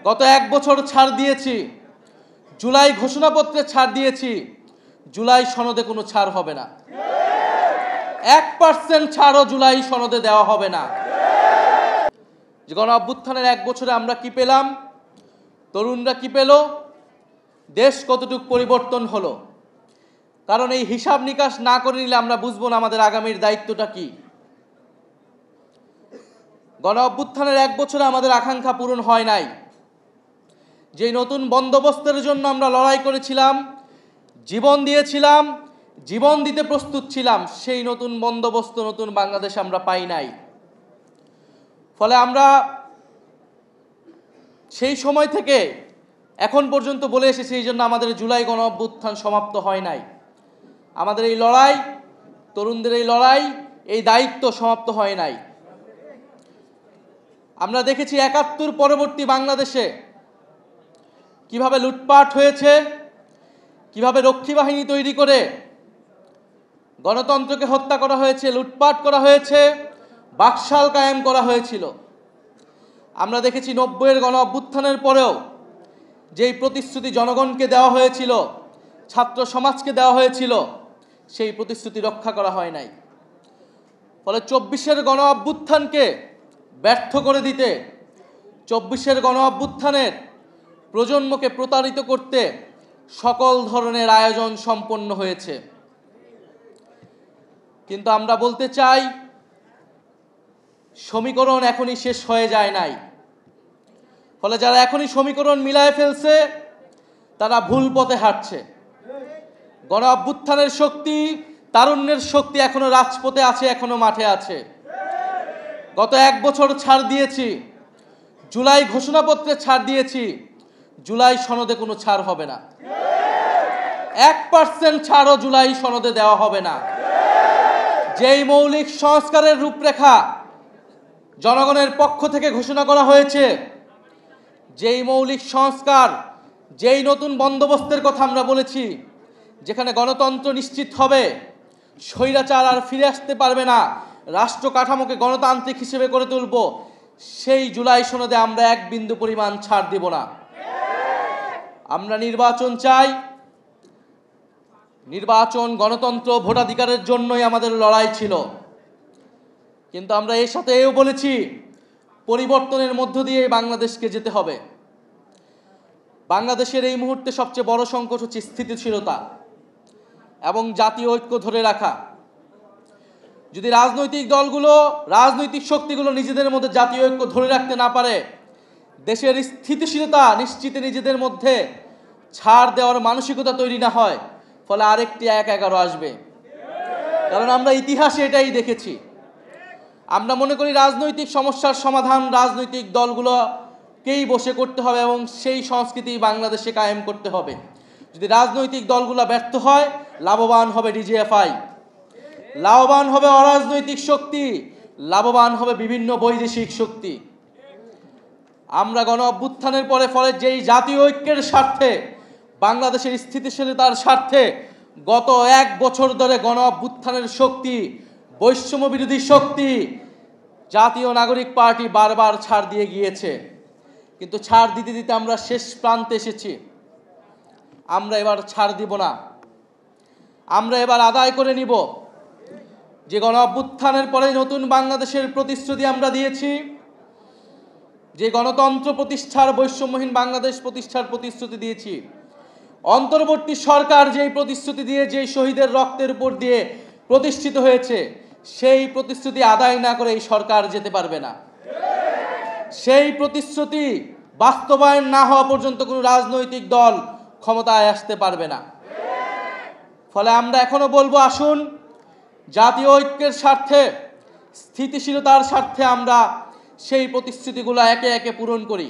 গত এক বছর ছাড় দিয়েছি, জুলাই ঘোষণাপত্রে ছাড় দিয়েছি, জুলাই সনদে কোনো ছাড় হবে না। 1% ছাড়ও জুলাই সনদে দেওয়া হবে না। যে গণ অভ্যুত্থানের এক বছরে আমরা কি পেলাম, তরুণরা কি পেল, দেশ কতটুকু পরিবর্তন হলো, কারণ এই হিসাব নিকাশ না করে নিলে আমরা বুঝবো না আমাদের আগামীর দায়িত্বটা কি। গণ অভ্যুত্থানের এক বছরে আমাদের আকাঙ্ক্ষা পূরণ হয় নাই। যে নতুন বন্দোবস্তের জন্য আমরা লড়াই করেছিলাম, জীবন দিয়েছিলাম, জীবন দিতে প্রস্তুত ছিলাম, সেই নতুন বন্দোবস্ত, নতুন বাংলাদেশ আমরা পাই নাই। ফলে আমরা সেই সময় থেকে এখন পর্যন্ত বলে এসেছি, এই জন্য আমাদের জুলাই গণ অভ্যুত্থান সমাপ্ত হয় নাই। আমাদের এই লড়াই, তরুণদের এই লড়াই, এই দায়িত্ব সমাপ্ত হয় নাই। আমরা দেখেছি ৭১ পরবর্তী বাংলাদেশে কিভাবে লুটপাট হয়েছে, কিভাবে রক্ষী বাহিনী তৈরি করে গণতন্ত্রকে হত্যা করা হয়েছে, লুটপাট করা হয়েছে, বাকশাল কায়েম করা হয়েছিল। আমরা দেখেছি ৯০-এর গণ অভ্যুত্থানের পরেও যেই প্রতিশ্রুতি জনগণকে দেওয়া হয়েছিল, ছাত্র সমাজকে দেওয়া হয়েছিল, সেই প্রতিশ্রুতি রক্ষা করা হয় নাই। ফলে ২৪-এর গণ অভ্যুত্থানকে ব্যর্থ করে দিতে, ২৪-এর গণ অভ্যুত্থানের প্রজন্মকে প্রতারিত করতে সকল ধরনের আয়োজন সম্পন্ন হয়েছে। কিন্তু আমরা বলতে চাই, সমীকরণ এখনই শেষ হয়ে যায় নাই। ফলে যারা এখনই সমীকরণ মিলায় ফেলছে, তারা ভুল পথে হাঁটছে। গণ অভ্যুত্থানের শক্তি, তারুণ্যের শক্তি এখনো রাজপথে আছে, এখনো মাঠে আছে। গত এক বছর ছাড় দিয়েছি, জুলাই ঘোষণাপত্রে ছাড় দিয়েছি, জুলাই সনদে কোনো ছাড় হবে না। 1% ছাড়ও জুলাই সনদে দেওয়া হবে না। যেই মৌলিক সংস্কারের রূপরেখা জনগণের পক্ষ থেকে ঘোষণা করা হয়েছে, যেই মৌলিক সংস্কার, যেই নতুন বন্দোবস্তের কথা আমরা বলেছি, যেখানে গণতন্ত্র নিশ্চিত হবে, স্বৈরাচার আর ফিরে আসতে পারবে না, রাষ্ট্র কাঠামোকে গণতান্ত্রিক হিসেবে করে তুলব, সেই জুলাই সনদে আমরা এক বিন্দু পরিমাণ ছাড় দিব না। আমরা নির্বাচন চাই। নির্বাচন, গণতন্ত্র, ভোটাধিকারের জন্যই আমাদের লড়াই ছিল। কিন্তু আমরা এর সাথে এও বলেছি, পরিবর্তনের মধ্য দিয়ে বাংলাদেশকে যেতে হবে। বাংলাদেশের এই মুহূর্তে সবচেয়ে বড় সংকট হচ্ছে স্থিতিশীলতা এবং জাতীয় ঐক্য ধরে রাখা। যদি রাজনৈতিক দলগুলো, রাজনৈতিক শক্তিগুলো নিজেদের মধ্যে জাতীয় ঐক্য ধরে রাখতে না পারে, দেশের স্থিতিশীলতা নিশ্চিতে নিজেদের মধ্যে ছাড় দেওয়ার মানসিকতা তৈরি না হয়, ফলে আরেকটি ১-১১ আসবে। কারণ আমরা ইতিহাসে এটাই দেখেছি। আমরা মনে করি রাজনৈতিক সমস্যার সমাধান রাজনৈতিক দলগুলোকেই বসে করতে হবে এবং সেই সংস্কৃতি বাংলাদেশে কায়েম করতে হবে। যদি রাজনৈতিক দলগুলো ব্যর্থ হয়, লাভবান হবে ডিজিএফআই, লাভবান হবে অরাজনৈতিক শক্তি, লাভবান হবে বিভিন্ন বৈদেশিক শক্তি। আমরা গণ অভ্যুত্থানের পরে ফলে যেই জাতীয় ঐক্যের স্বার্থে, বাংলাদেশের স্থিতিশীলতার স্বার্থে গত এক বছর ধরে গণ অভ্যুত্থানের শক্তি, বৈষম্য বিরোধী শক্তি, জাতীয় নাগরিক পার্টি বারবার ছাড় দিয়ে গিয়েছে। কিন্তু ছাড় দিতে দিতে আমরা শেষ প্রান্তে এসেছি। আমরা এবার ছাড় দিব না। আমরা এবার আদায় করে নিব যে গণ অভ্যুত্থানের পরে নতুন বাংলাদেশের প্রতিশ্রুতি আমরা দিয়েছি, যে গণতন্ত্র প্রতিষ্ঠার, বৈষম্যহীন বাংলাদেশ প্রতিষ্ঠার প্রতিশ্রুতি দিয়েছি। অন্তর্বর্তী সরকার যেই প্রতিশ্রুতি দিয়ে, যেই শহীদের রক্তের উপর দিয়ে প্রতিষ্ঠিত হয়েছে, সেই প্রতিশ্রুতি আদায় না করে এই সরকার যেতে পারবে না। সেই প্রতিশ্রুতি বাস্তবায়ন না হওয়া পর্যন্ত কোনো রাজনৈতিক দল ক্ষমতায় আসতে পারবে না। ফলে আমরা এখনো বলবো, আসুন জাতীয় ঐক্যের স্বার্থে, স্থিতিশীলতার স্বার্থে আমরা সেই প্রতিশ্রুতিগুলো একে একে পূরণ করি।